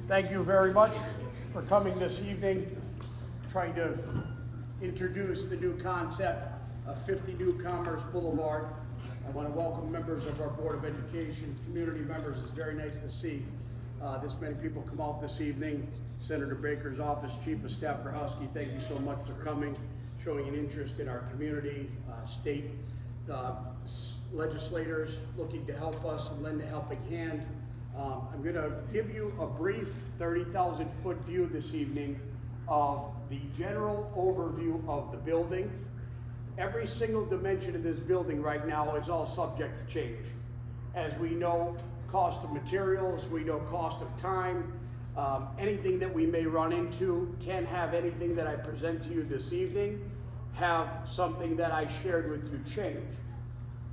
Thank you very much for coming this evening, trying to introduce the new concept of 50 New Commerce Boulevard. I want to welcome members of our Board of Education, community members. It's very nice to see this many people come out this evening. Senator Baker's office, Chief of Staff Grahowski, thank you so much for coming, showing an interest in our community, state legislators looking to help us and lend a helping hand. I'm going to give you a brief 30,000 foot view this evening of the general overview of the building. Every single dimension of this building right now is all subject to change. As we know, cost of materials, we know cost of time, anything that we may run into, can have anything that I present to you this evening have something that I shared with you change.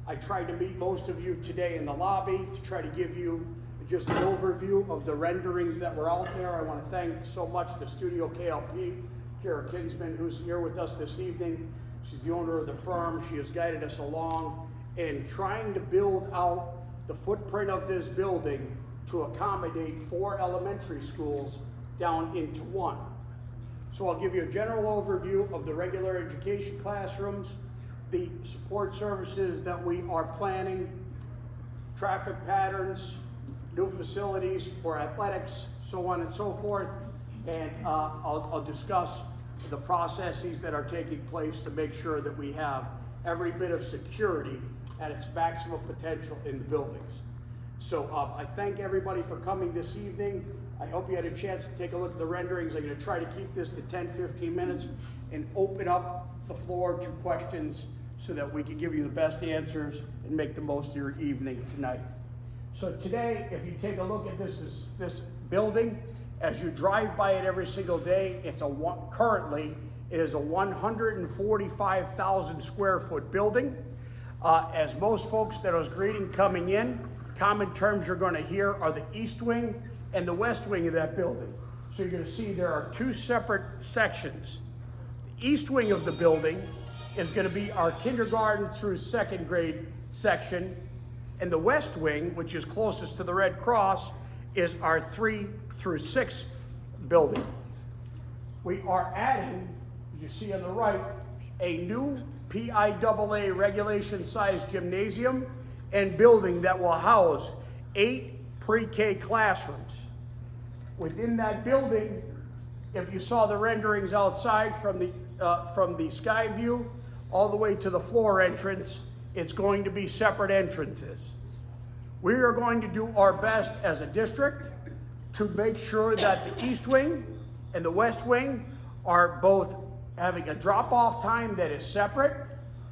I tried to meet most of you today in the lobby to try to give you just an overview of the renderings that were out there. I want to thank so much the Studio KLP, Kara Kinsman, who's here with us this evening. She's the owner of the firm. She has guided us along in trying to build out the footprint of this building to accommodate 4 elementary schools down into 1. So I'll give you a general overview of the regular education classrooms, the support services that we are planning, traffic patterns, new facilities for athletics, so on and so forth. And I'll discuss the processes that are taking place to make sure that we have every bit of security at its maximum potential in the buildings. So I thank everybody for coming this evening. I hope you had a chance to take a look at the renderings. I'm going to try to keep this to 10-15 minutes and open up the floor to questions so that we can give you the best answers and make the most of your evening tonight. So today, if you take a look at this building, as you drive by it every single day, currently it is a 145,000 square foot building. As most folks that I was greeting coming in, common terms you're going to hear are the east wing and the west wing of that building. So you're going to see there are 2 separate sections. The east wing of the building is going to be our kindergarten through 2nd grade section, and the west wing, which is closest to the Red Cross, is our 3 through 6 building. We are adding, you see on the right, a new PIAA regulation sized gymnasium and building that will house 8 pre-K classrooms. Within that building, if you saw the renderings outside from the sky view all the way to the floor entrance, it's going to be separate entrances. We are going to do our best as a district to make sure that the east wing and the west wing are both having a drop-off time that is separate,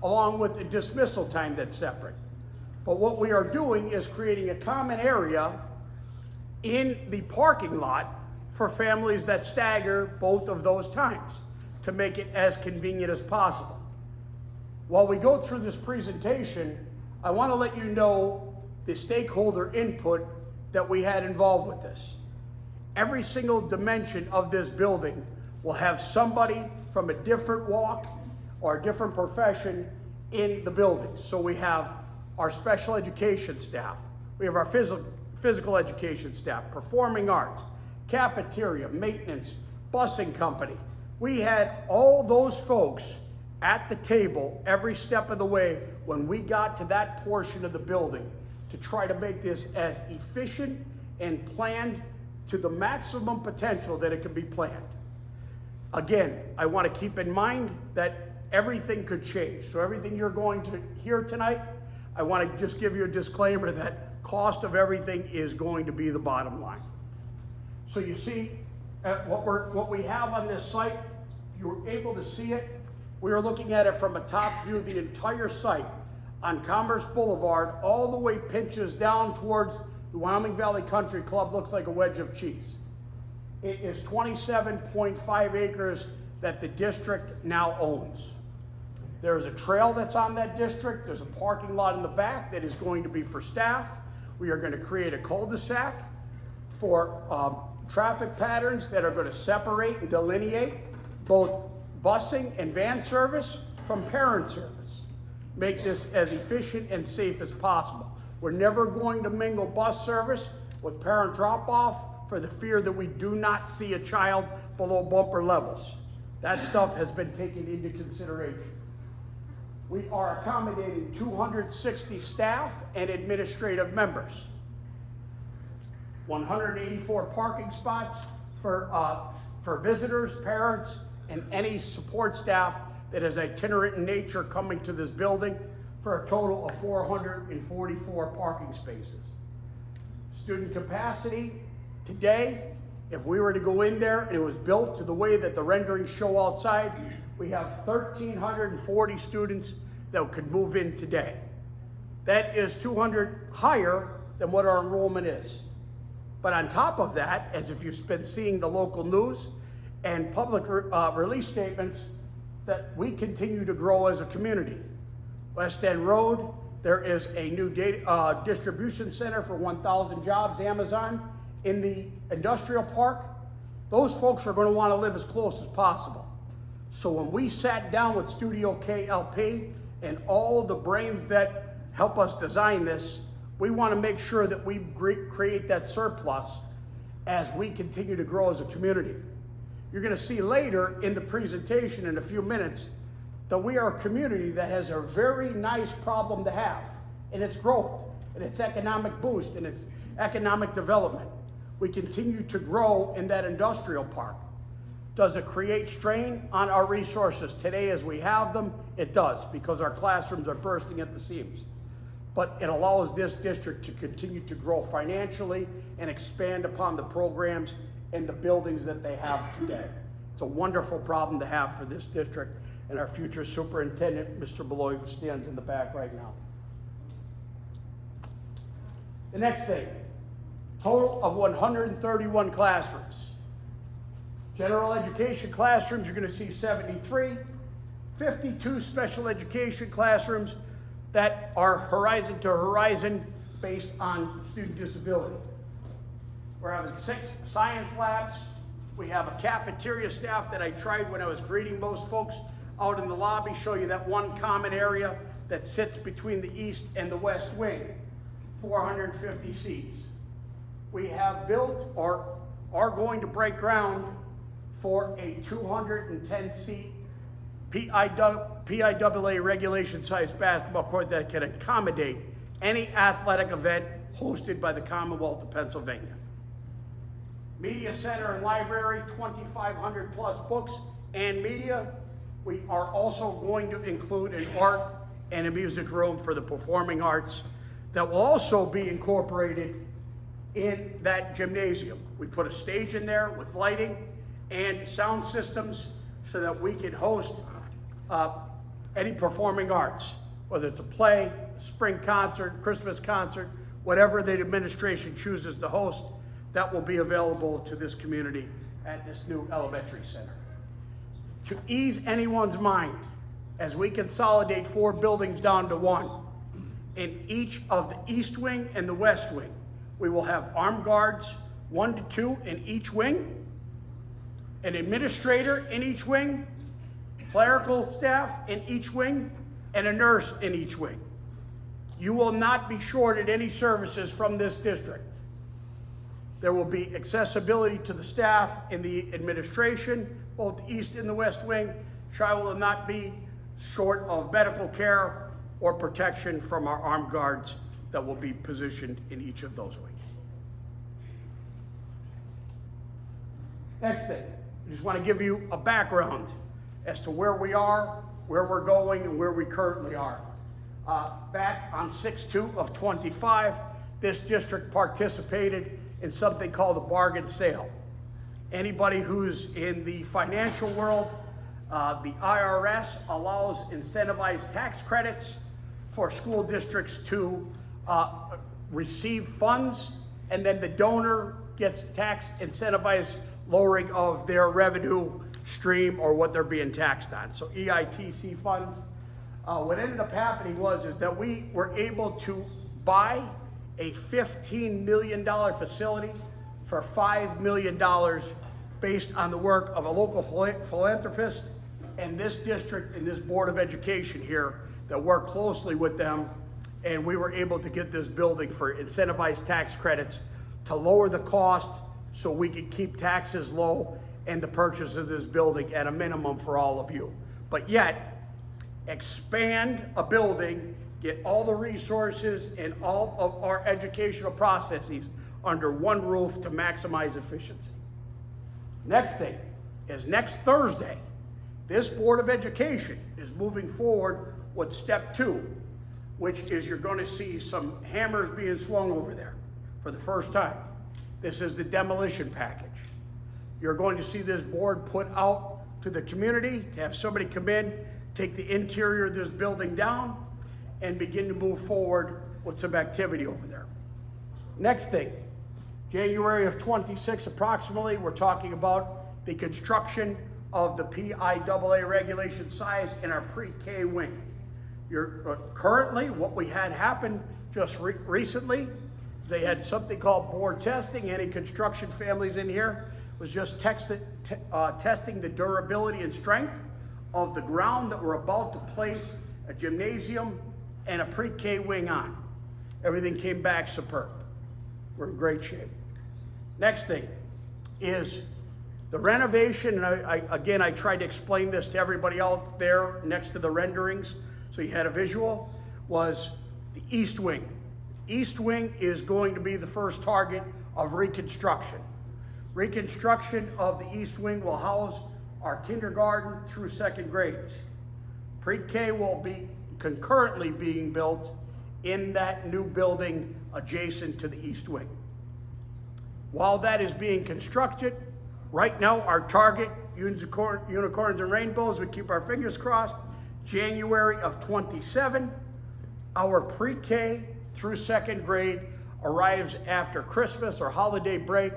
along with the dismissal time that's separate. But what we are doing is creating a common area in the parking lot for families that stagger both of those times to make it as convenient as possible. While we go through this presentation, I want to let you know the stakeholder input that we had involved with this. Every single dimension of this building will have somebody from a different walk or a different profession in the building. So we have our special education staff, we have our physical education staff, performing arts, cafeteria, maintenance, busing company. We had all those folks at the table every step of the way when we got to that portion of the building to try to make this as efficient and planned to the maximum potential that it could be planned. Again, I want to keep in mind that everything could change. So everything you're going to hear tonight, I want to just give you a disclaimer that cost of everything is going to be the bottom line. So you see what we have on this site, you're able to see it. We are looking at it from a top view. The entire site on Commerce Boulevard all the way pinches down towards the Wyoming Valley Country Club, looks like a wedge of cheese. It is 27.5 acres that the district now owns. There's a trail that's on that district. There's a parking lot in the back that is going to be for staff. We are going to create a cul-de-sac for traffic patterns that are going to separate and delineate both busing and van service from parent service. Make this as efficient and safe as possible. We're never going to mingle bus service with parent drop-off for the fear that we do not see a child below bumper levels. That stuff has been taken into consideration. We are accommodating 260 staff and administrative members. 184 parking spots for visitors, parents, and any support staff that is itinerant in nature coming to this building, for a total of 444 parking spaces. Student capacity today, if we were to go in there and it was built to the way that the renderings show outside, we have 1,340 students that could move in today. That is 200 higher than what our enrollment is. But on top of that, as if you've been seeing the local news and public release statements, that we continue to grow as a community. West End Road, there is a new distribution center for 1,000 jobs, Amazon, in the industrial park. Those folks are going to want to live as close as possible. So when we sat down with Studio KLP and all the brains that help us design this, we want to make sure that we create that surplus as we continue to grow as a community. You're going to see later in the presentation in a few minutes that we are a community that has a very nice problem to have, and it's growth, and it's economic boost, and it's economic development. We continue to grow in that industrial park. Does it create strain on our resources today as we have them? It does, because our classrooms are bursting at the seams. But it allows this district to continue to grow financially and expand upon the programs and the buildings that they have today. It's a wonderful problem to have for this district and our future superintendent, Mr. Beloy, who stands in the back right now. The next thing, total of 131 classrooms. General education classrooms, you're going to see 73, 52 special education classrooms that are horizon to horizon based on student disability. We're having 6 science labs. We have a cafeteria staff that I tried when I was greeting most folks out in the lobby, show you that one common area that sits between the east and the west wing, 450 seats. We have built or are going to break ground for a 210-seat PIAA regulation size basketball court that can accommodate any athletic event hosted by the Commonwealth of Pennsylvania. Media center and library, 2,500 plus books and media. We are also going to include an art and a music room for the performing arts that will also be incorporated in that gymnasium. We put a stage in there with lighting and sound systems so that we can host any performing arts, whether it's a play, spring concert, Christmas concert, whatever the administration chooses to host, that will be available to this community at this new elementary center. To ease anyone's mind, as we consolidate 4 buildings down to 1, in each of the east wing and the west wing, we will have armed guards, 1 to 2 in each wing, an administrator in each wing, clerical staff in each wing, and a nurse in each wing. You will not be shorted any services from this district. There will be accessibility to the staff in the administration, both the east and the west wing. Child will not be short of medical care or protection from our armed guards that will be positioned in each of those wings. Next thing, I just want to give you a background as to where we are, where we're going, and where we currently are. Back on 6/2 of 25, this district participated in something called a bargain sale. Anybody who's in the financial world, the IRS allows incentivized tax credits for school districts to receive funds, and then the donor gets tax incentivized lowering of their revenue stream or what they're being taxed on. So EITC funds. What ended up happening is that we were able to buy a $15 million facility for $5 million based on the work of a local philanthropist and this district and this Board of Education here that worked closely with them, and we were able to get this building for incentivized tax credits to lower the cost so we could keep taxes low and the purchase of this building at a minimum for all of you. But yet, expand a building, get all the resources and all of our educational processes under one roof to maximize efficiency. Next thing is next Thursday, this Board of Education is moving forward with step 2, which is you're going to see some hammers being swung over there for the first time. This is the demolition package. You're going to see this board put out to the community to have somebody come in, take the interior of this building down, and begin to move forward with some activity over there. Next thing, January of 26 approximately, we're talking about the construction of the PIAA regulation size in our pre-K wing. Currently, what we had happen just recently is they had something called board testing. Any construction families in here was just testing the durability and strength of the ground that we're about to place a gymnasium and a pre-K wing on. Everything came back superb. We're in great shape. Next thing is the renovation, and I tried to explain this to everybody out there next to the renderings, so you had a visual, was the East Wing. East Wing is going to be the first target of reconstruction. Reconstruction of the East Wing will house our kindergarten through 2nd grades. Pre-K will be concurrently being built in that new building adjacent to the East Wing. While that is being constructed, right now our target, unicorns and rainbows, we keep our fingers crossed, January of 27, our pre-K through 2nd grade arrives after Christmas or holiday break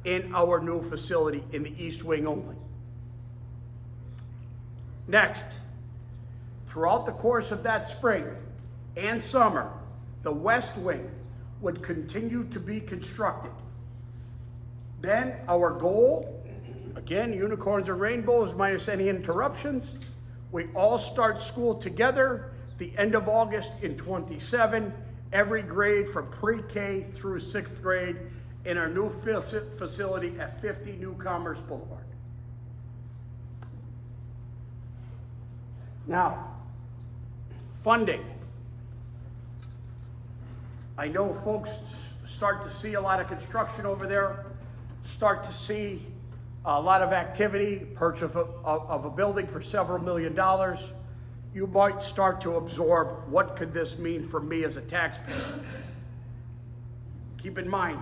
in our new facility in the East Wing only. Next, throughout the course of that spring and summer, the West Wing would continue to be constructed. Then our goal, again, unicorns and rainbows minus any interruptions, we all start school together the end of August in 27, every grade from pre-K through 6th grade in our new facility at 50 New Commerce Boulevard. Now, funding. I know folks start to see a lot of construction over there, start to see a lot of activity, purchase of a building for several $1 million. You might start to absorb, what could this mean for me as a taxpayer? Keep in mind,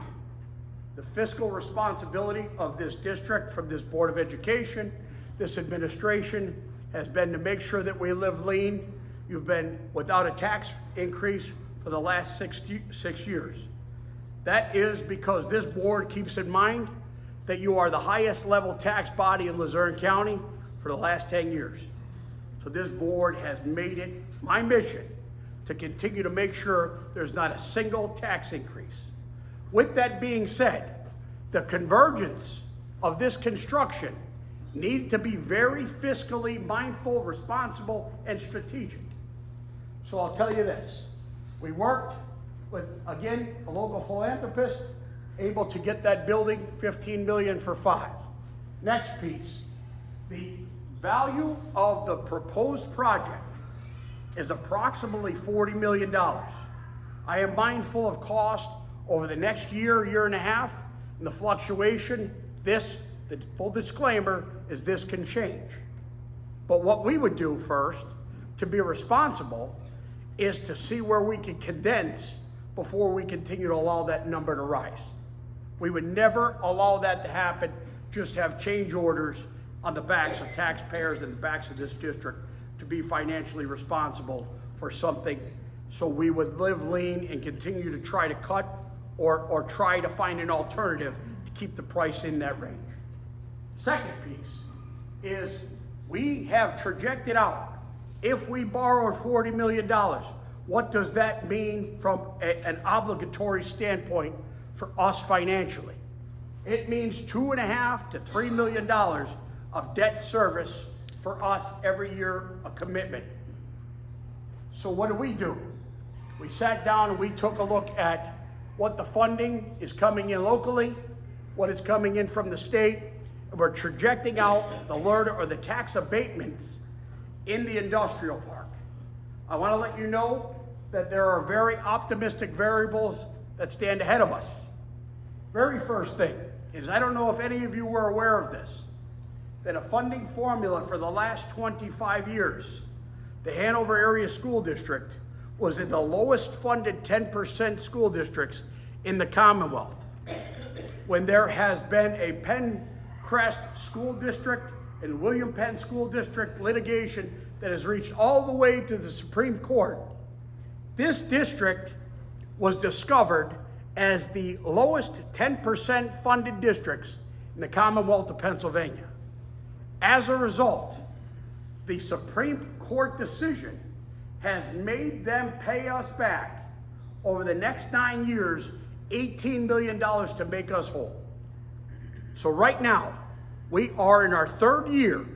the fiscal responsibility of this district from this Board of Education, this administration, has been to make sure that we live lean. You've been without a tax increase for the last six years. That is because this board keeps in mind that you are the highest level tax body in Luzerne County for the last 10 years. So this board has made it my mission to continue to make sure there's not a single tax increase. With that being said, the convergence of this construction need to be very fiscally mindful, responsible, and strategic. So I'll tell you this, we worked with, again, a local philanthropist, able to get that building $15 million for 5. Next piece, the value of the proposed project is approximately $40 million. I am mindful of cost over the next year and a half, and the fluctuation. The full disclaimer is this can change. But what we would do first, to be responsible, is to see where we can condense before we continue to allow that number to rise. We would never allow that to happen, just have change orders on the backs of taxpayers and the backs of this district to be financially responsible for something. So we would live lean and continue to try to cut or try to find an alternative to keep the price in that range. Second piece is we have trajected out. If we borrowed $40 million, what does that mean from an obligatory standpoint for us financially? It means $2.5 to $3 million of debt service for us every year, a commitment. So what do? We sat down and we took a look at what the funding is coming in locally, what is coming in from the state, and we're projecting out the LRTA or the tax abatements in the industrial park. I want to let you know that there are very optimistic variables that stand ahead of us. Very first thing is, I don't know if any of you were aware of this, that a funding formula for the last 25 years, the Hanover Area School District was in the lowest funded 10% school districts in the Commonwealth. When there has been a Penncrest School District and William Penn School District litigation that has reached all the way to the Supreme Court, this district was discovered as the lowest 10% funded districts in the Commonwealth of Pennsylvania. As a result, the Supreme Court decision has made them pay us back over the next 9 years $18 million to make us whole. So right now, we are in our third year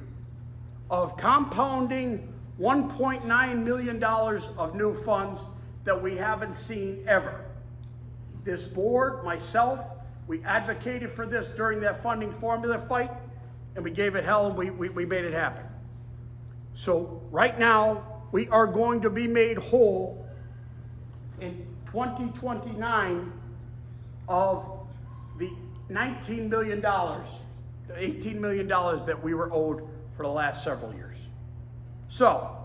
of compounding $1.9 million of new funds that we haven't seen ever. This board, myself, we advocated for this during that funding formula fight, and we gave it hell, and we made it happen. So right now, we are going to be made whole in 2029 of the $19 million, the $18 million that we were owed for the last several years. So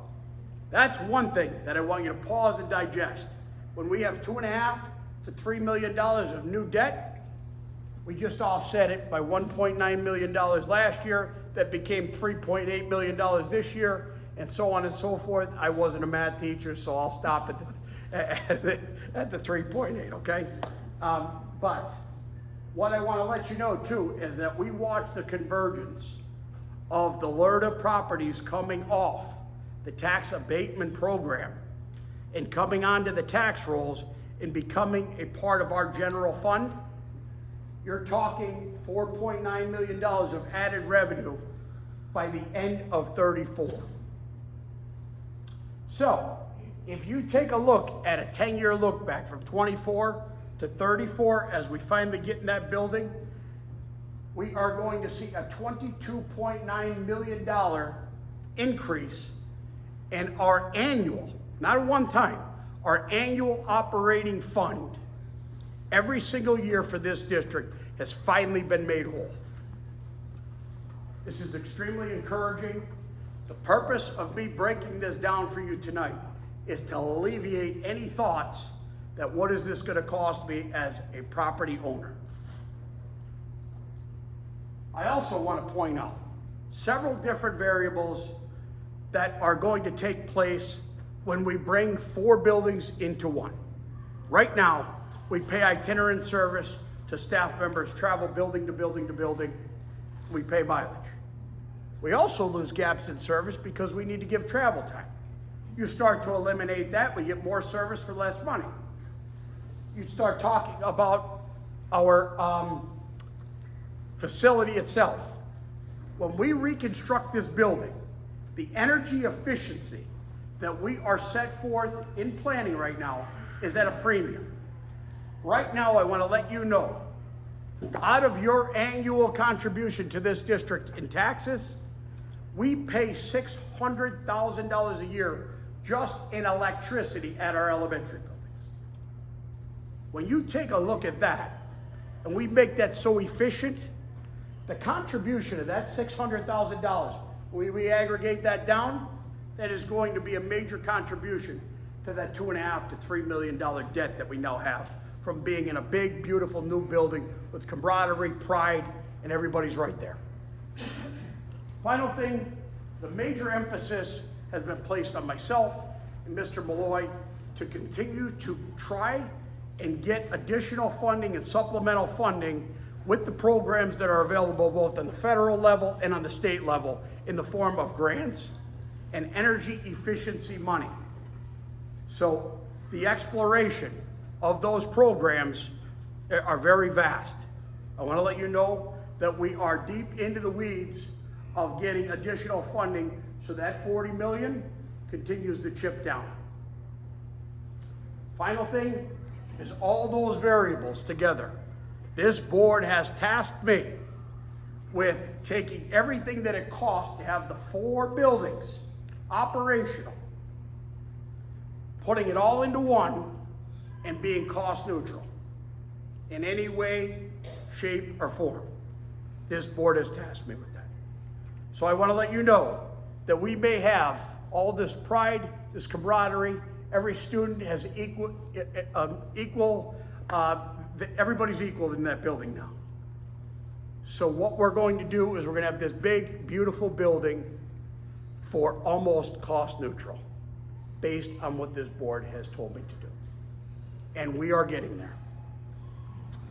that's one thing that I want you to pause and digest. When we have $2.5 to $3 million of new debt, we just offset it by $1.9 million last year. That became $3.8 million this year, and so on and so forth. I wasn't a math teacher, so I'll stop at the 3.8, okay? But what I want to let you know too is that we watch the convergence of the LRTA properties coming off the tax abatement program and coming onto the tax rolls and becoming a part of our general fund. You're talking $4.9 million of added revenue by the end of 34. So, if you take a look at a 10-year look back from 24 to 34, as we finally get in that building, we are going to see a $22.9 million increase in our annual, not a one-time, our annual operating fund. Every single year for this district has finally been made whole. This is extremely encouraging. The purpose of me breaking this down for you tonight is to alleviate any thoughts that what is this going to cost me as a property owner. I also want to point out several different variables that are going to take place when we bring 4 buildings into one. Right now, we pay itinerant service to staff members, travel building to building to building. We pay mileage. We also lose gaps in service because we need to give travel time. You start to eliminate that, we get more service for less money. You start talking about our facility itself. When we reconstruct this building, the energy efficiency that we are set forth in planning right now is at a premium. Right now, I want to let you know, out of your annual contribution to this district in taxes, we pay $600,000 a year just in electricity at our elementary buildings. When you take a look at that, and we make that so efficient, the contribution of that $600,000, when we aggregate that down, that is going to be a major contribution to that $2.5 to $3 million debt that we now have from being in a big, beautiful new building with camaraderie, pride, and everybody's right there. Final thing, the major emphasis has been placed on myself and Mr. Malloy to continue to try and get additional funding and supplemental funding with the programs that are available both on the federal level and on the state level in the form of grants and energy efficiency money. So the exploration of those programs are very vast. I want to let you know that we are deep into the weeds of getting additional funding so that $40 million continues to chip down. Final thing is all those variables together This board has tasked me with taking everything that it costs to have the 4 buildings operational, putting it all into one, and being cost neutral in any way, shape, or form. This board has tasked me with that. So I want to let you know that we may have all this pride, this camaraderie. Every student has everybody's equal in that building now. So what we're going to do is we're going to have this big, beautiful building for almost cost neutral, based on what this board has told me to do. And we are getting there.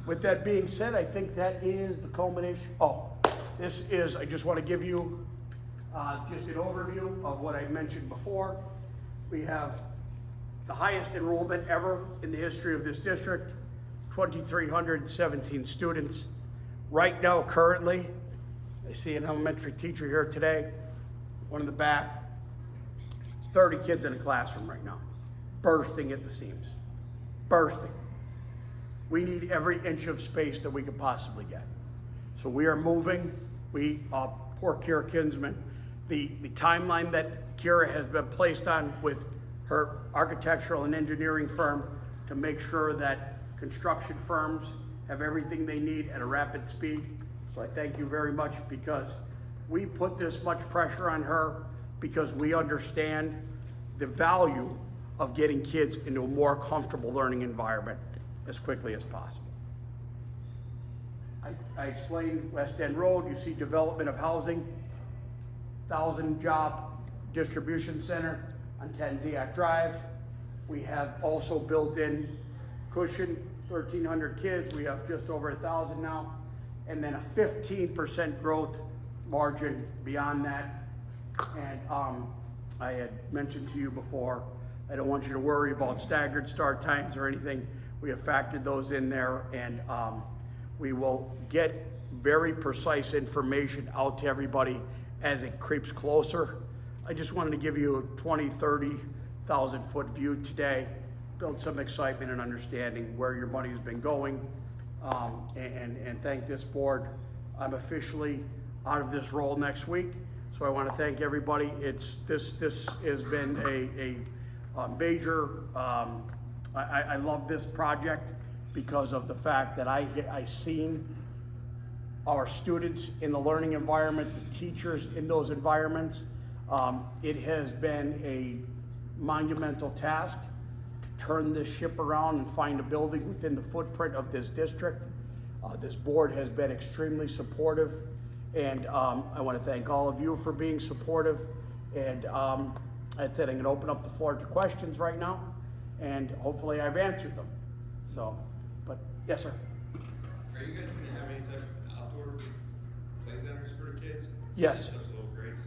With that being said, I think that is the culmination. Oh, this is, I just want to give you just an overview of what I mentioned before. We have the highest enrollment ever in the history of this district, 2,317 students. Right now, currently, I see an elementary teacher here today, one in the back, 30 kids in a classroom right now, bursting at the seams, bursting. We need every inch of space that we could possibly get. So we are moving. Poor Kira Kinsman, the timeline that Kira has been placed on with her architectural and engineering firm to make sure that construction firms have everything they need at a rapid speed. So I thank you very much, because we put this much pressure on her because we understand the value of getting kids into a more comfortable learning environment as quickly as possible. I explained West End Road. You see development of housing, 1,000 job distribution center on 10 Ziac Drive. We have also built in cushion, 1,300 kids. We have just over 1,000 now. And then a 15% growth margin beyond that. And I had mentioned to you before, I don't want you to worry about staggered start times or anything. We have factored those in there, and we will get very precise information out to everybody as it creeps closer. I just wanted to give you a 20, 30,000 foot view today, build some excitement and understanding where your money has been going, and thank this board. I'm officially out of this role next week, so I want to thank everybody. This has been a major, I love this project because of the fact that I seen our students in the learning environments, the teachers in those environments. It has been a monumental task to turn this ship around and find a building within the footprint of this district. This board has been extremely supportive, and I want to thank all of you for being supportive. And that's it. I'm going to open up the floor to questions right now, and hopefully I've answered them. So, but yes, sir. Are you guys going to have any type of outdoor play centers for the kids? Yes. Such little grates?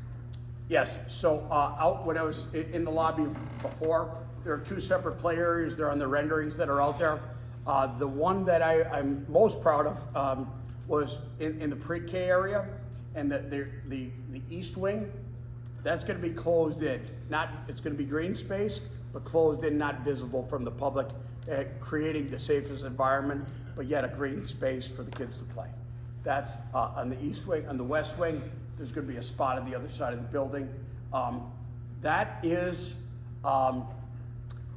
Yes. So out when I was in the lobby before, there are 2 separate play areas. They're on the renderings that are out there. The one that I'm most proud of was in the pre-K area, and the east wing. That's going to be closed in. It's going to be green space, but closed in, not visible from the public, creating the safest environment, but yet a green space for the kids to play. That's on the east wing. On the west wing, there's going to be a spot on the other side of the building. That is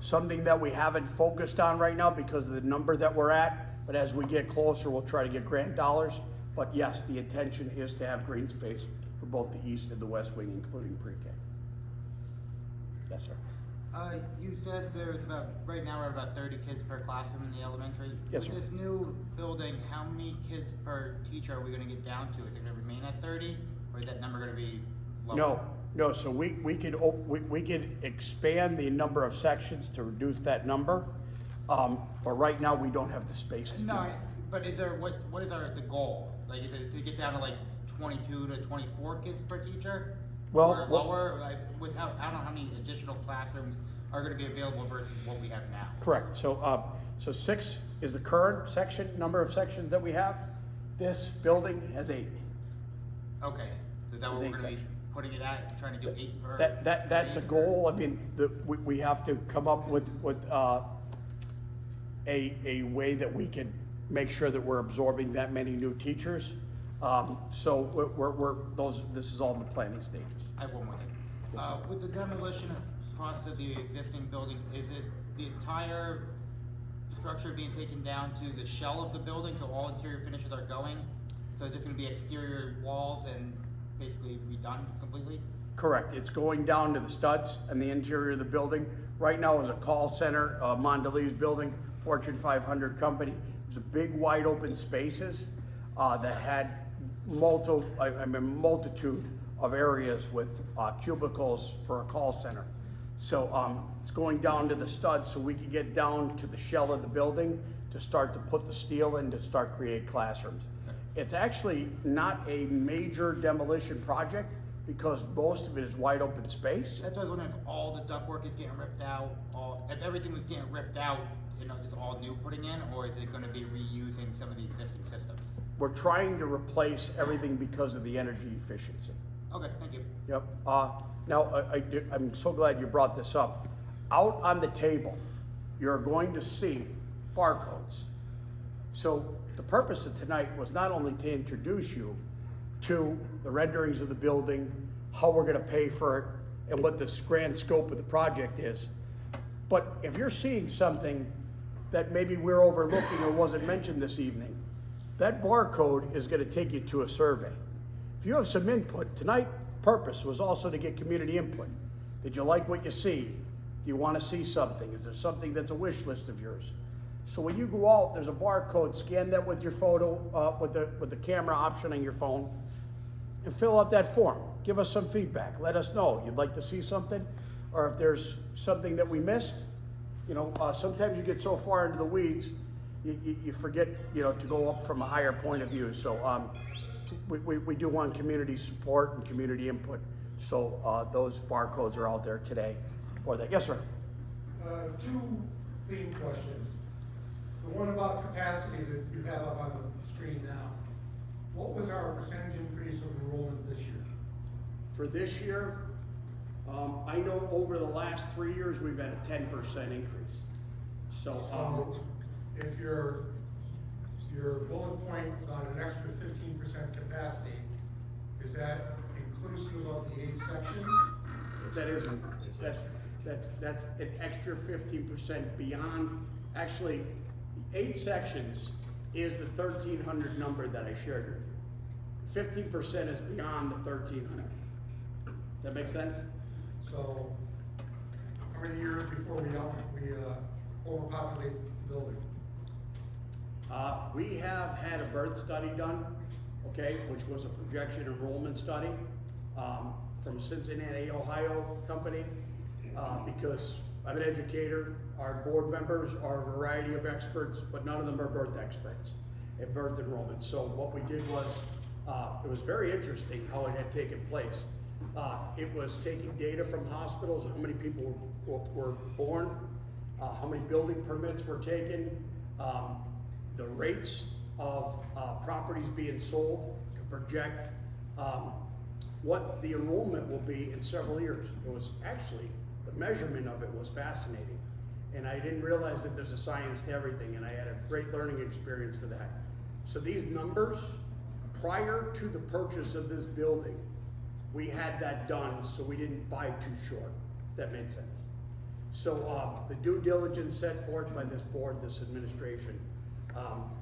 something that we haven't focused on right now because of the number that we're at, but as we get closer, we'll try to get grant dollars. But yes, the intention is to have green space for both the east and the west wing, including pre-K. Yes, sir. You said there's right now we're at about 30 kids per classroom in the elementary. Yes, sir. With this new building, how many kids per teacher are we going to get down to? Is it going to remain at 30, or is that number going to be lower? No. So we could expand the number of sections to reduce that number, but right now we don't have the space to do that. But is there what is the goal? Like, is it to get down to like 22 to 24 kids per teacher? Well, or lower, like, I don't know how many additional classrooms are going to be available versus what we have now. Correct. So 6 is the current number of sections that we have. This building has 8. Okay, so is that what we're going to be putting it at, trying to do 8 for? That's a goal. I mean, we have to come up with a way that we can make sure that we're absorbing that many new teachers. So this is all in the planning stages. I have one more thing. Yes, sir. With the demolition process of the existing building, is it the entire structure being taken down to the shell of the building, so all interior finishes are going? So it's just gonna be exterior walls and basically redone completely? Correct. It's going down to the studs and the interior of the building. Right now is a call center, Mondelez building, Fortune 500 company. It's a big, wide open spaces that had multitude of areas with cubicles for a call center. So it's going down to the studs so we can get down to the shell of the building to start to put the steel in to start create classrooms. It's actually not a major demolition project because most of it is wide open space. That's why I was wondering if all the ductwork is getting ripped out, if everything was getting ripped out, just all new putting in, or is it gonna be reusing some of the existing systems? We're trying to replace everything because of the energy efficiency. Okay, thank you. Yep. Now, I'm so glad you brought this up. Out on the table, you're going to see barcodes. So the purpose of tonight was not only to introduce you to the renderings of the building, how we're gonna pay for it, and what the grand scope of the project is. But if you're seeing something that maybe we're overlooking or wasn't mentioned this evening, that barcode is gonna take you to a survey. If you have some input, tonight's purpose was also to get community input. Did you like what you see? Do you wanna see something? Is there something that's a wish list of yours? So when you go out, there's a barcode, scan that with your photo, with the camera option on your phone, and fill out that form. Give us some feedback. Let us know you'd like to see something, or if there's something that we missed. Sometimes you get so far into the weeds, you forget, to go up from a higher point of view. So we do want community support and community input. So those barcodes are out there today for that. Yes, sir. Two theme questions. The one about capacity that you have up on the screen now. What was our percentage increase of enrollment this year? For this year, I know over the last 3 years, we've had a 10% increase. So if your bullet point about an extra 15% capacity, is that inclusive of the 8 sections? That isn't, that's an extra 15% beyond, actually, the 8 sections is the 1,300 number that I shared with you. 15% is beyond the 1,300. That make sense? So how many years before we overpopulate the building? We have had a birth study done, okay, which was a projection enrollment study from Cincinnati, Ohio company, because I'm an educator. Our board members are a variety of experts, but none of them are birth experts at birth enrollment. So what we did was, it was very interesting how it had taken place. It was taking data from hospitals, how many people were born, how many building permits were taken, the rates of properties being sold to project what the enrollment will be in several years. It was actually, the measurement of it was fascinating. And I didn't realize that there's a science to everything, and I had a great learning experience for that. So these numbers, prior to the purchase of this building, we had that done so we didn't buy too short, if that made sense. So the due diligence set forth by this board, this administration,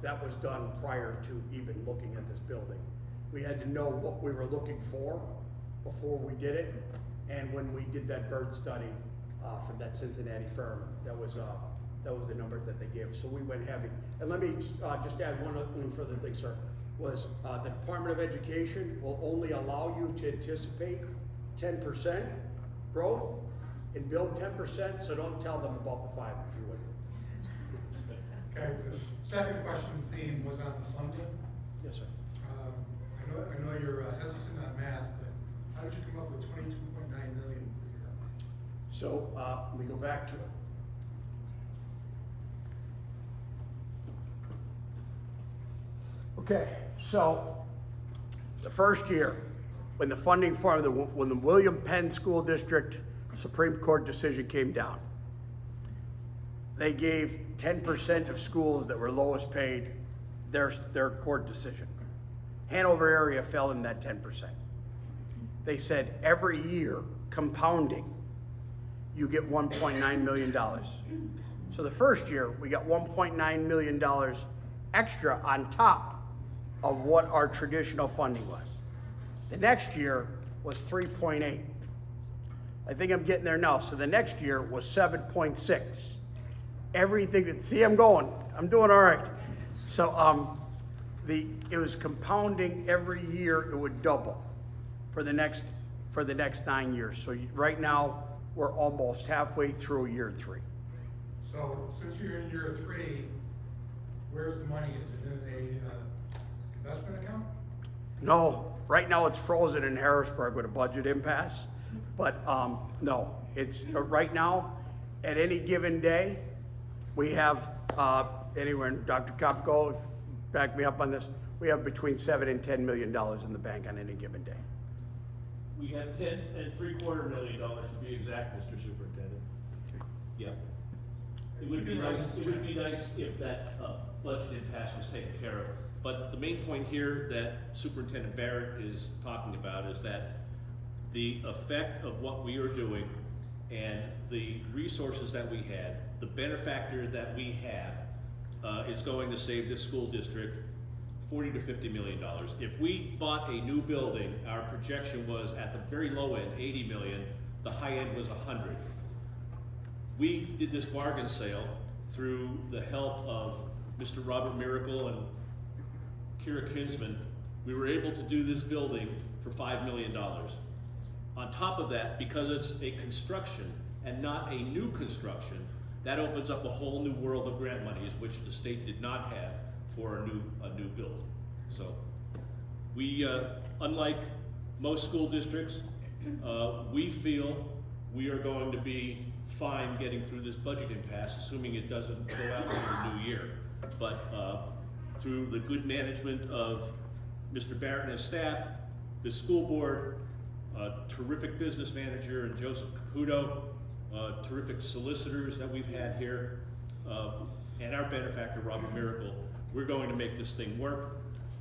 that was done prior to even looking at this building. We had to know what we were looking for before we did it. And when we did that bird study from that Cincinnati firm, that was the number that they gave. So we went heavy. And let me just add one further thing, sir, was the Department of Education will only allow you to anticipate 10% growth and build 10%, so don't tell them about the 5 if you would. Okay, the second question theme was on the funding. Yes, sir. I know you're hesitant on math, but how did you come up with 22.9 million per year? So let me go back to it. Okay, so the first year, when the funding for when the William Penn School District Supreme Court decision came down, they gave 10% of schools that were lowest paid their court decision. Hanover area fell in that 10%. They said every year, compounding, you get $1.9 million. So the first year, we got $1.9 million extra on top of what our traditional funding was. The next year was 3.8. I think I'm getting there now. So the next year was 7.6. Everything, see, I'm doing all right. So it was compounding every year. It would double for the next 9 years. So right now we're almost halfway through year 3. So since you're in year 3, where's the money? Is it in a investment account? No, right now it's frozen in Harrisburg with a budget impasse. But no, it's right now at any given day we have anywhere. Dr. Kopko, back me up on this. We have between $7 and $10 million in the bank on any given day. We have $10.75 million to be exact, Mr. Superintendent. Yeah. It would be nice if that budget impasse was taken care of. But the main point here that Superintendent Barrett is talking about is that the effect of what we are doing and the resources that we had, the benefactor that we have, is going to save this school district $40 to $50 million. If we bought a new building, our projection was at the very low end, 80 million, the high end was 100. We did this bargain sale through the help of Mr. Robert Miracle and Kira Kinsman. We were able to do this building for $5 million. On top of that, because it's a construction and not a new construction, that opens up a whole new world of grant monies, which the state did not have for a new building. So we, unlike most school districts, we feel we are going to be fine getting through this budget impasse, assuming it doesn't go out until the new year. But through the good management of Mr. Barrett and his staff, the school board, terrific business manager and Joseph Caputo, terrific solicitors that we've had here, and our benefactor, Robert Miracle, we're going to make this thing work.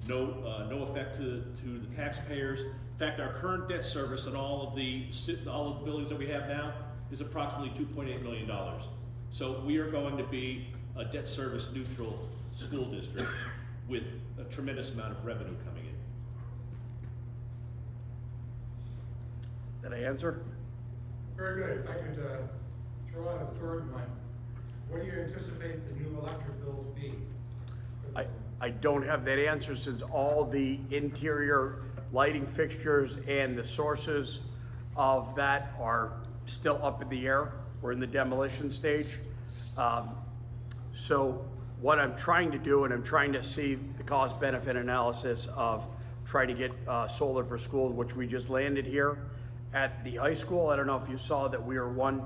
No effect to the taxpayers. In fact, our current debt service on all of the buildings that we have now is approximately $2.8 million. So we are going to be a debt service neutral school district with a tremendous amount of revenue coming in. Did I answer? Very good. If I could throw out a third one. What do you anticipate the new electric bill to be? I don't have that answer since all the interior lighting fixtures and the sources of that are still up in the air. We're in the demolition stage. So what I'm trying to do, and I'm trying to see the cost benefit analysis of trying to get solar for schools, which we just landed here at the high school. I don't know if you saw that we are one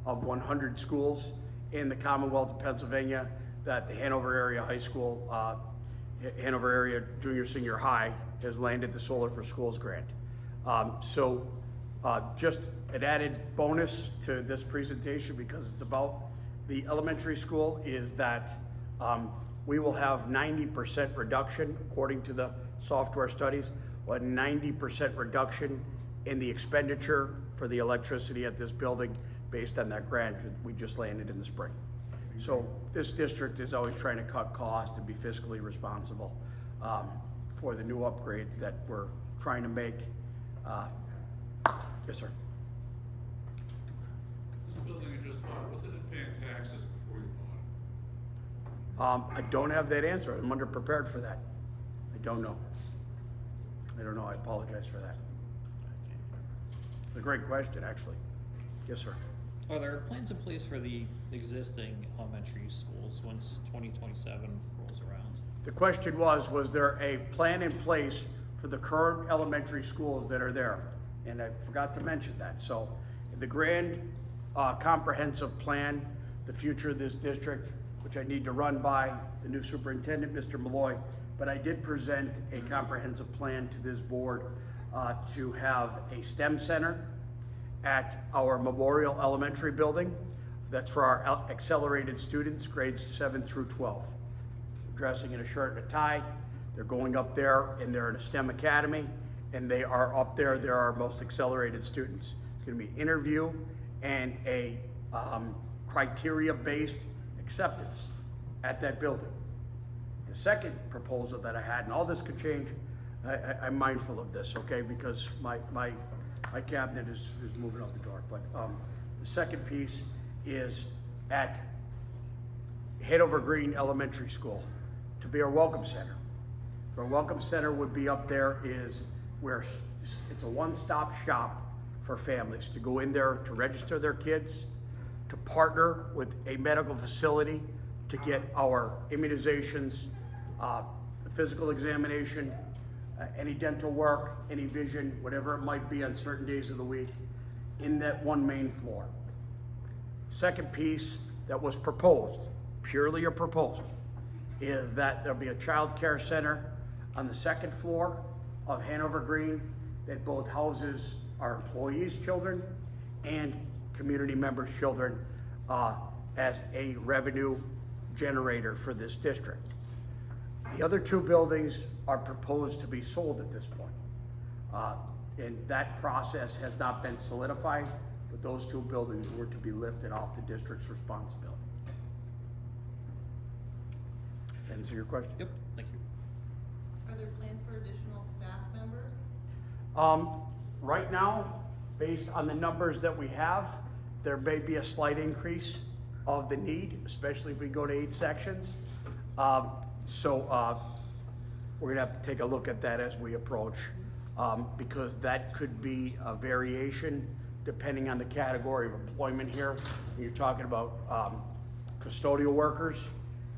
of 100 schools in the Commonwealth of Pennsylvania that the Hanover area high school, Hanover area junior senior high has landed the Solar for Schools grant. So just an added bonus to this presentation, because it's about the elementary school, is that we will have 90% reduction according to the software studies, a 90% reduction in the expenditure for the electricity at this building based on that grant that we just landed in the spring. So this district is always trying to cut costs and be fiscally responsible for the new upgrades that we're trying to make. Yes, sir. This building you just bought, what did it pay in taxes before you bought it? I don't have that answer. I'm underprepared for that. I don't know. I apologize for that. It's a great question, actually. Yes, sir. Are there plans in place for the existing elementary schools once 2027 rolls around? The question was there a plan in place for the current elementary schools that are there? And I forgot to mention that. So the grand comprehensive plan, the future of this district, which I need to run by the new superintendent, Mr. Malloy, but I did present a comprehensive plan to this board to have a STEM center at our Memorial Elementary building. That's for our accelerated students, grades 7 through 12. dressing in a shirt and a tie. They're going up there and they're in a STEM academy, and they are up there, they're our most accelerated students. It's gonna be interview and a criteria-based acceptance at that building. The second proposal that I had, and all this could change, I'm mindful of this, okay, because my cabinet is moving out the door, but the second piece is at Hanover Green Elementary School to be our welcome center. Our welcome center would be up there is where it's a one-stop shop for families to go in there to register their kids, to partner with a medical facility to get our immunizations, physical examination, any dental work, any vision, whatever it might be on certain days of the week, in that one main floor. Second piece that was proposed, purely a proposal, is that there'll be a child care center on the second floor of Hanover Green that both houses our employees' children and community members' children as a revenue generator for this district. The other two buildings are proposed to be sold at this point. And that process has not been solidified, but those two buildings were to be lifted off the district's responsibility. Answer your question? Yep, thank you. Are there plans for additional staff members? Right now, based on the numbers that we have, there may be a slight increase of the need, especially if we go to 8 sections. We're gonna have to take a look at that as we approach, because that could be a variation depending on the category of employment here. You're talking about custodial workers.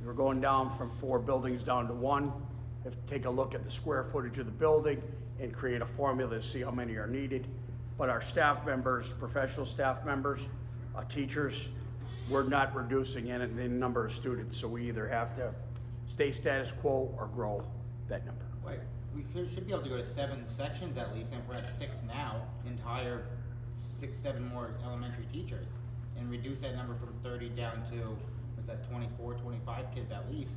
We're going down from 4 buildings down to 1. Have to take a look at the square footage of the building and create a formula to see how many are needed. But our staff members, professional staff members, teachers, we're not reducing in the number of students, so we either have to stay status quo or grow that number. Wait, we should be able to go to 7 sections at least, and if we're at 6 now, and hire 6, 7 more elementary teachers, and reduce that number from 30 down to, what's that, 24, 25 kids at least.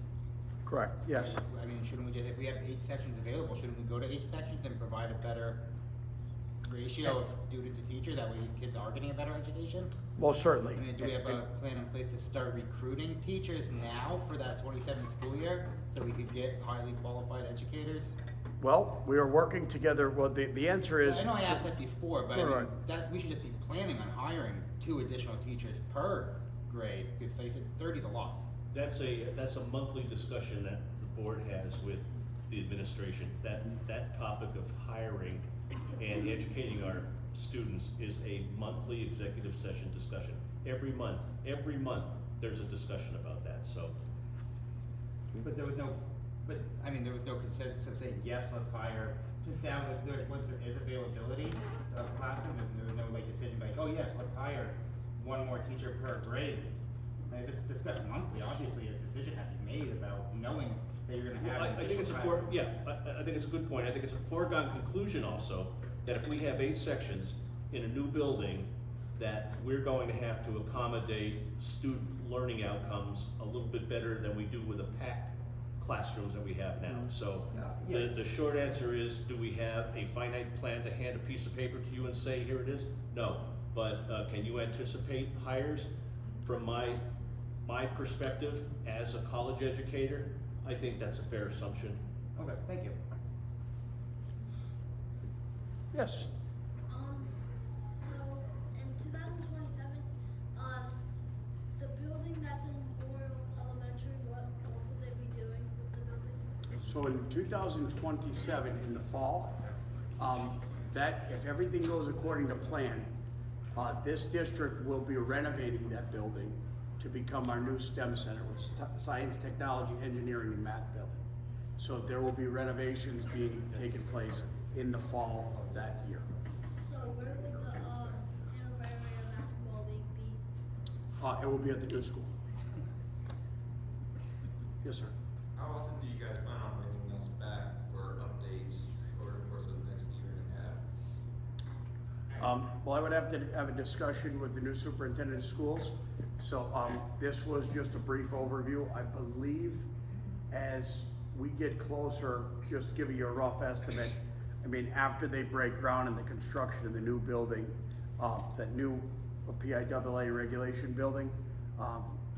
Correct, yes. I mean, shouldn't we just, if we have 8 sections available, shouldn't we go to 8 sections and provide a better ratio of student to teacher, that way these kids are getting a better education? Well, certainly. I mean, do we have a plan in place to start recruiting teachers now for that 27 school year, so we could get highly qualified educators? Well, we are working together. Well, the answer is. I know I asked that before, but I mean, Right. that, we should just be planning on hiring 2 additional teachers per grade, because face it, 30 is a lot. That's a monthly discussion that the board has with the administration. That topic of hiring and educating our students is a monthly executive session discussion. Every month, there's a discussion about that, so. But there was no consensus of saying, yes, let's hire, just down, once there is availability of classrooms, and there was no decision like, oh yes, let's hire 1 more teacher per grade. And if it's discussed monthly, obviously a decision has to be made about knowing that you're gonna have. I think it's I think it's a good point. I think it's a foregone conclusion also, that if we have 8 sections in a new building, that we're going to have to accommodate student learning outcomes a little bit better than we do with the packed classrooms that we have now. So the short answer is, do we have a finite plan to hand a piece of paper to you and say, here it is? No, but can you anticipate hires? From my perspective as a college educator, I think that's a fair assumption. Okay, thank you. Yes. So in 2027, the building that's in Memorial Elementary, what will they be doing with the building? So in 2027, in the fall, that, if everything goes according to plan, this district will be renovating that building to become our new STEM center with science, technology, engineering, and math building. So there will be renovations being taken place in the fall of that year. So where would the Hanover area basketball league be? It will be at the new school. Yes, sir. How often do you guys plan on bringing us back for updates over the course of the next year and a half? Well, I would have to have a discussion with the new superintendent of schools. So this was just a brief overview. I believe as we get closer, just giving you a rough estimate, I mean, after they break ground in the construction of the new building, that new PIAA regulation building,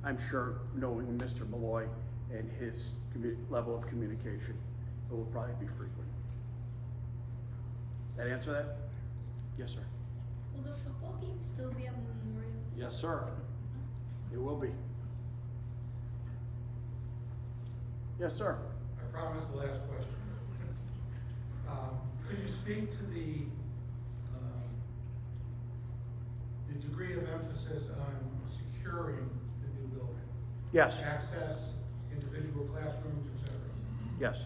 I'm sure knowing Mr. Malloy and his level of communication, it will probably be frequent. That answer that? Yes, sir. Will the football game still be at Memorial? Yes, sir. It will be. Yes, sir. I promise the last question. Could you speak to the degree of emphasis on securing the new building? Yes. Access, individual classrooms, et cetera. Yes.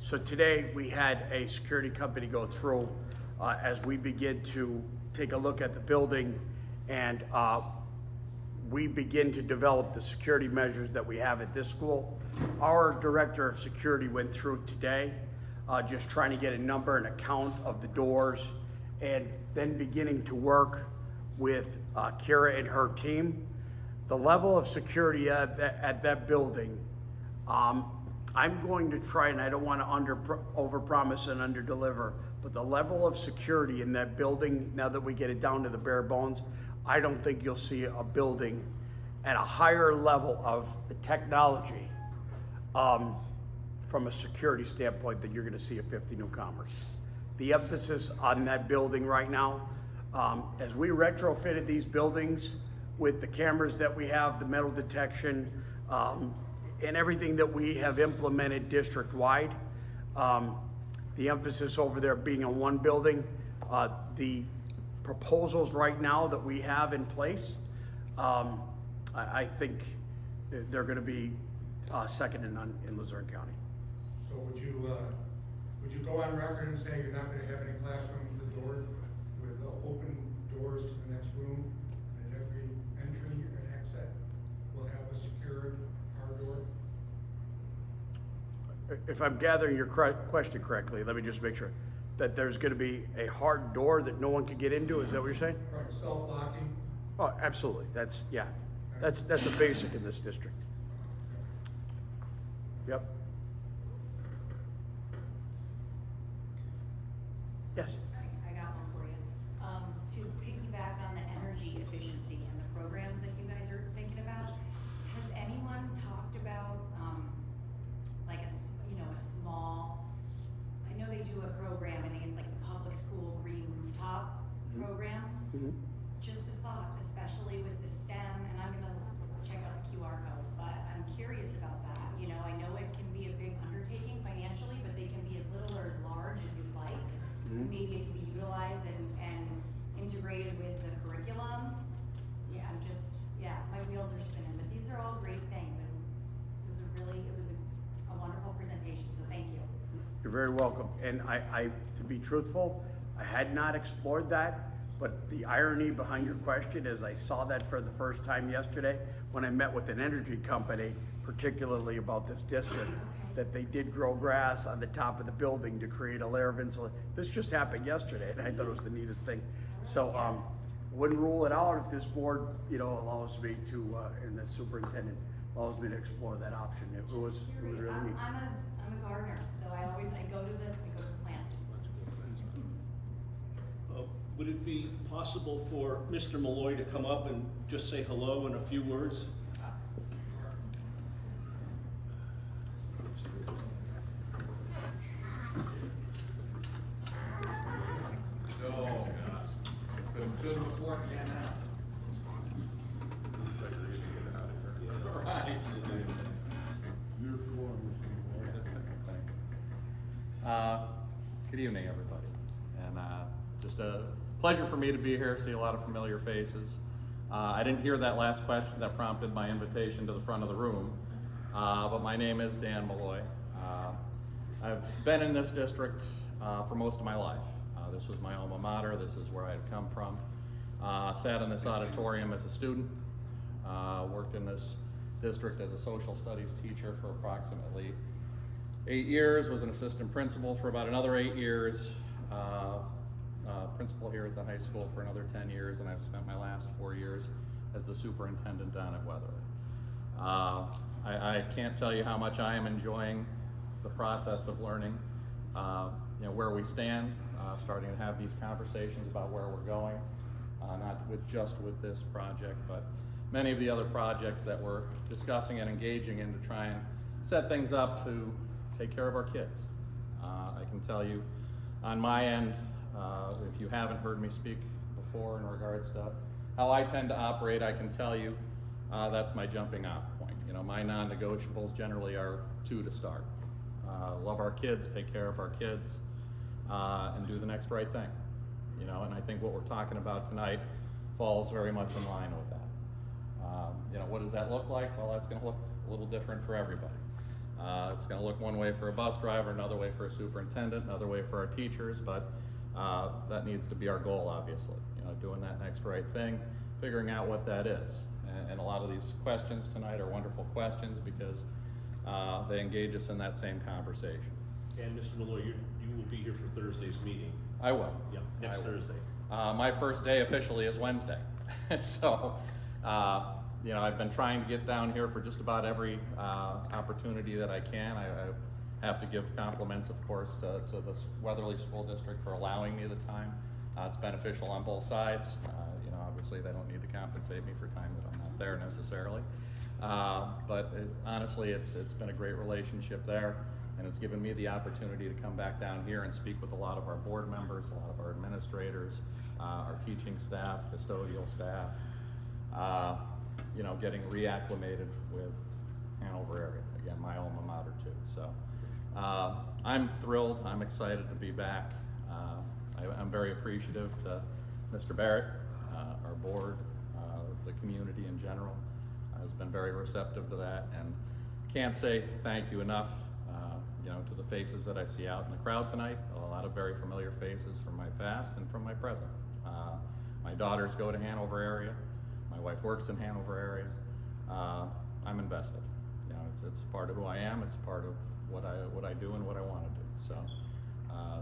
So today we had a security company go through as we begin to take a look at the building and we begin to develop the security measures that we have at this school. Our director of security went through today, just trying to get a number and a count of the doors and then beginning to work with Kira and her team. The level of security at that building, I'm going to try, and I don't want to overpromise and underdeliver, but the level of security in that building, now that we get it down to the bare bones, I don't think you'll see a building at a higher level of the technology from a security standpoint that you're going to see at 50 New Commerce. The emphasis on that building right now, as we retrofitted these buildings with the cameras that we have, the metal detection, and everything that we have implemented district-wide, the emphasis over there being on one building, the proposals right now that we have in place, I think they're going to be second to none in Luzerne County. So would you go on record and say you're not gonna have any classrooms with doors, with open doors to the next room, and every entry and exit will have a secured hard door? If I'm gathering your question correctly, let me just make sure that there's going to be a hard door that no one can get into. Is that what you're saying? Right, self-locking? Oh, absolutely. That's a basic in this district. Yep. Yes. I got one for you. To piggyback on the energy efficiency and the programs that you guys are thinking about, has anyone talked about, like a small, I know they do a program, I think it's like the public school green rooftop program. Mm-hmm. Just a thought, especially with the STEM, and I'm gonna check out the QR code, but I'm curious about that. You know, I know it can be a big undertaking financially, but they can be as little or as large as you'd like. Mhm. Maybe it can be utilized and integrated with the curriculum. Yeah, my wheels are spinning, but these are all great things, and it was a wonderful presentation, so thank you. You're very welcome. And I, to be truthful, I had not explored that, but the irony behind your question is I saw that for the first time yesterday when I met with an energy company, particularly about this district, that they did grow grass on the top of the building to create a layer of insulation. This just happened yesterday, and I thought it was the neatest thing. So, wouldn't rule it out if this board, allows me to, and the superintendent allows me to explore that option. It was really neat. I'm a gardener, so I go to the plants. Would it be possible for Mr. Malloy to come up and just say hello in a few words? Oh, God. Couldn't before, can't now. Right. Good evening, everybody. And just a pleasure for me to be here, see a lot of familiar faces. I didn't hear that last question that prompted my invitation to the front of the room, but my name is Dan Malloy. I've been in this district for most of my life. This was my alma mater, this is where I had come from. Sat in this auditorium as a student, worked in this district as a social studies teacher for approximately 8 years, was an assistant principal for about another 8 years, principal here at the high school for another 10 years, and I've spent my last 4 years as the superintendent down at Weather. I can't tell you how much I am enjoying the process of learning, you know, where we stand, starting to have these conversations about where we're going, not just with this project, but many of the other projects that we're discussing and engaging in to try and set things up to take care of our kids. I can tell you on my end, if you haven't heard me speak before in regards to how I tend to operate, I can tell you that's my jumping off point. You know, my non-negotiables generally are 2 to start. Love our kids, take care of our kids, and do the next right thing. You know, and I think what we're talking about tonight falls very much in line with that. You know, what does that look like? Well, that's going to look a little different for everybody. It's going to look one way for a bus driver, another way for a superintendent, another way for our teachers, but that needs to be our goal, obviously. You know, doing that next right thing, figuring out what that is. And a lot of these questions tonight are wonderful questions because they engage us in that same conversation. And Mr. Malloy, you will be here for Thursday's meeting. I will. Yeah, next Thursday. My first day officially is Wednesday. So, you know, I've been trying to get down here for just about every opportunity that I can. I have to give compliments, of course, to the Weatherly School District for allowing me the time. It's beneficial on both sides. You know, obviously they don't need to compensate me for time that I'm not there necessarily. But honestly, it's been a great relationship there, and it's given me the opportunity to come back down here and speak with a lot of our board members, a lot of our administrators, our teaching staff, custodial staff, you know, getting reacclimated with Hanover area. Again, my alma mater too. So I'm thrilled, I'm excited to be back. I'm very appreciative to Mr. Barrett, our board, the community in general has been very receptive to that, and can't say thank you enough, you know, to the faces that I see out in the crowd tonight. A lot of very familiar faces from my past and from my present. My daughters go to Hanover area. My wife works in Hanover area. I'm invested. You know, it's part of who I am. It's part of what I do and what I want to do. So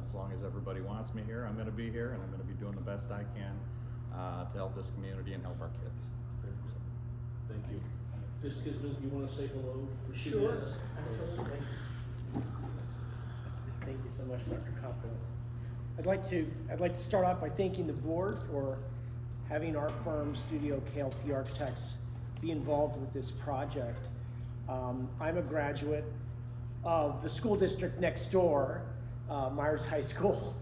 as long as everybody wants me here, I'm going to be here, and I'm going to be doing the best I can to help this community and help our kids. So, Thank you. Jessica, do you want to say hello for 2 Sure, minutes? absolutely. Thank you so much, Dr. Coppola. I'd like to start off by thanking the board for having our firm, Studio KLP Architects, be involved with this project. I'm a graduate of the school district next door, Myers High School,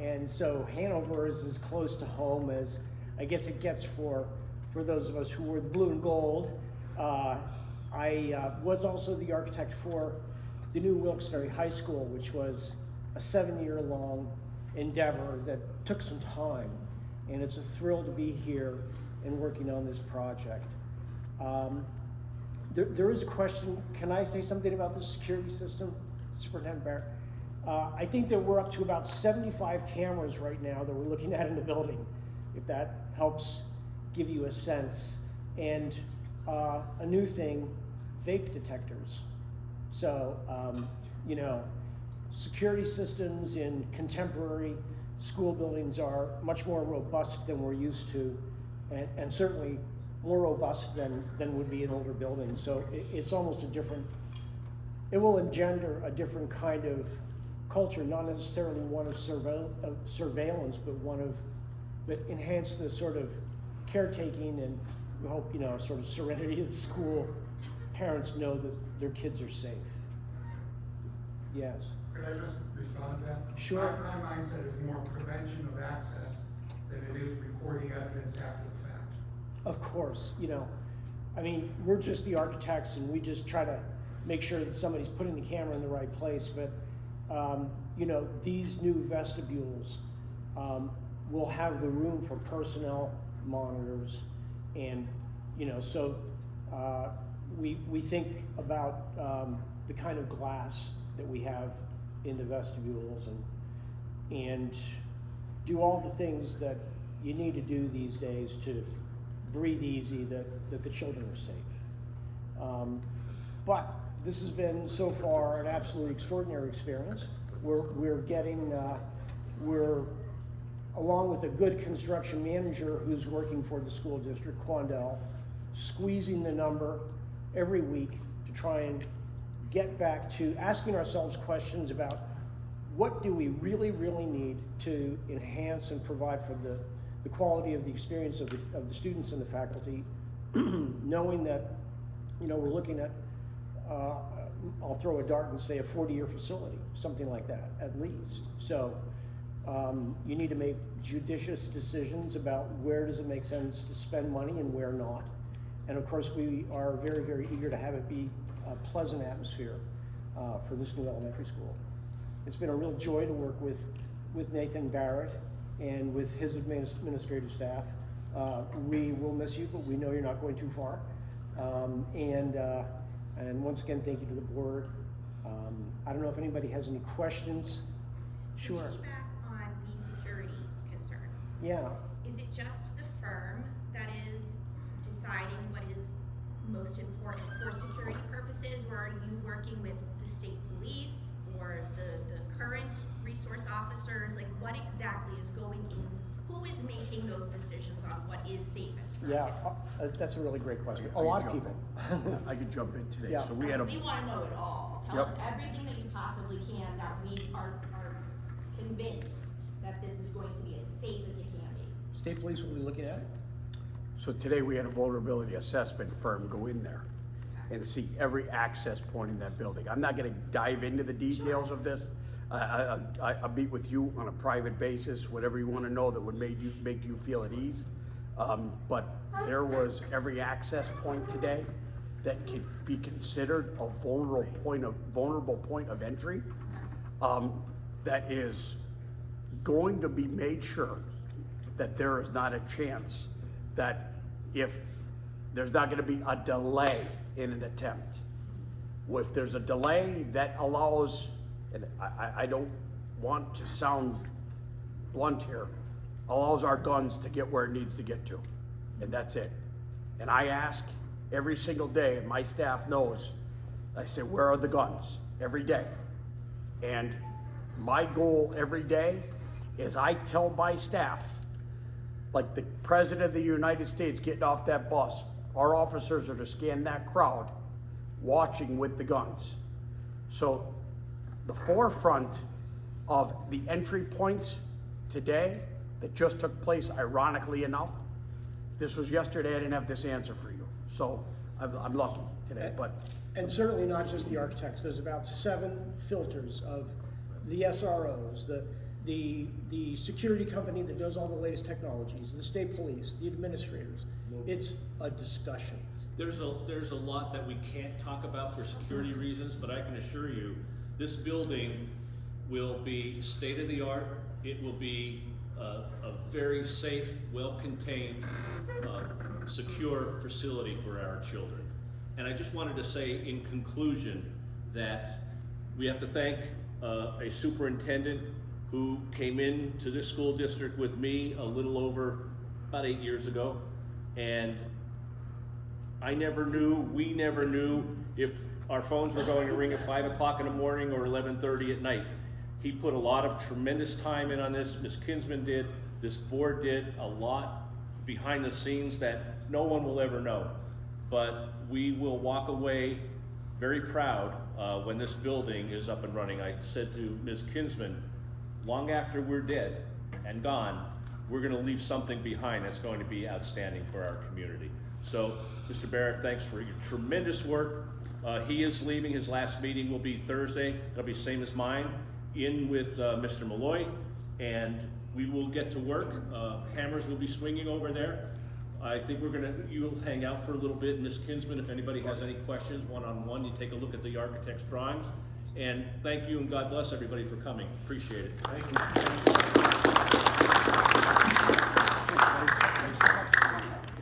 and so Hanover is as close to home as I guess it gets for those of us who were the blue and gold. I was also the architect for the new Wilkes-Barre High School, which was a 7-year-long endeavor that took some time, and it's a thrill to be here and working on this project. There is a question, can I say something about the security system, Superintendent Barrett? I think that we're up to about 75 cameras right now that we're looking at in the building, if that helps give you a sense. And a new thing, vape detectors. So, you know, security systems in contemporary school buildings are much more robust than we're used to, and certainly more robust than would be in older buildings. So it's almost a different, it will engender a different kind of culture, not necessarily one of surveillance, but one of, that enhance the sort of caretaking and we hope, you know, sort of serenity of the school. Parents know that their kids are safe. Yes. Could I just respond to that? Sure. My mindset is more prevention of access than it is recording evidence after the fact. Of course, you know, I mean, we're just the architects and we just try to make sure that somebody's putting the camera in the right place, but you know, these new vestibules will have the room for personnel monitors, and you know, so we think about the kind of glass that we have in the vestibules, and do all the things that you need to do these days to breathe easy, that the children are safe. But this has been so far an absolutely extraordinary experience. We're getting, we're along with a good construction manager who's working for the school district, Quandel, squeezing the number every week to try and get back to asking ourselves questions about what do we really, really need to enhance and provide for the quality of the experience of the students and the faculty, knowing that, you know, we're looking at, I'll throw a dart and say a 40-year facility, something like that, at least. So you need to make judicious decisions about where does it make sense to spend money and where not. And of course, we are very, very eager to have it be a pleasant atmosphere for this new elementary school. It's been a real joy to work with Nathan Barrett and with his administrative staff. We will miss you, but we know you're not going too far. And once again, thank you to the board. I don't know if anybody has any questions. Sure. To piggyback on the security concerns. Yeah. Is it just the firm that is deciding what is most important for security purposes, or are you working with the state police or the current resource officers? Like, what exactly is going in? Who is making those decisions on what is safest for Yeah, kids? that's a really great question. A lot of people. I could jump in today. Yeah. So we had a, We wanna know it all. Tell Yep. us everything that you possibly can, that we are convinced that this is going to be as safe as it can be. State police will be looking at it. so today we had a vulnerability assessment firm go in there and see every access point in that building. I'm not gonna dive into the details of this. I'll meet with you on a private basis, whatever you wanna know that would make you feel at ease. But there was every access point today that could be considered a vulnerable point of entry. That is going to be made sure that there is not a chance that if there's not gonna be a delay in an attempt. If there's a delay, that allows, and I don't want to sound blunt here, allows our guns to get where it needs to get to, and that's it. And I ask every single day, and my staff knows, I say, where are the guns? Every day. And my goal every day is I tell my staff, like the President of the United States getting off that bus, our officers are to scan that crowd, watching with the guns. So the forefront of the entry points today that just took place, ironically enough, if this was yesterday, I didn't have this answer for you. So I'm lucky today, but. And certainly not just the architects. There's about 7 filters of the SROs, the security company that does all the latest technologies, the state police, the administrators. It's a discussion. There's a lot that we can't talk about for security reasons, but I can assure you, this building will be state-of-the-art. It will be a very safe, well-contained, secure facility for our children. And I just wanted to say in conclusion that we have to thank a superintendent who came into this school district with me a little over about 8 years ago. And we never knew if our phones were going to ring at 5 o'clock in the morning or 11:30 at night. He put a lot of tremendous time in on this. Ms. Kinsman did, this board did a lot behind the scenes that no one will ever know. But we will walk away very proud when this building is up and running. I said to Ms. Kinsman, long after we're dead and gone, we're gonna leave something behind that's going to be outstanding for our community. So, Mr. Barrett, thanks for your tremendous work. He is leaving. His last meeting will be Thursday. It'll be same as mine, in with Mr. Malloy, and we will get to work. Hammers will be swinging over there. I think you'll hang out for a little bit, Ms. Kinsman. If anybody has any questions, one-on-one, you take a look at the architect's drawings. And thank you, and God bless everybody for coming. Appreciate it. Thank you.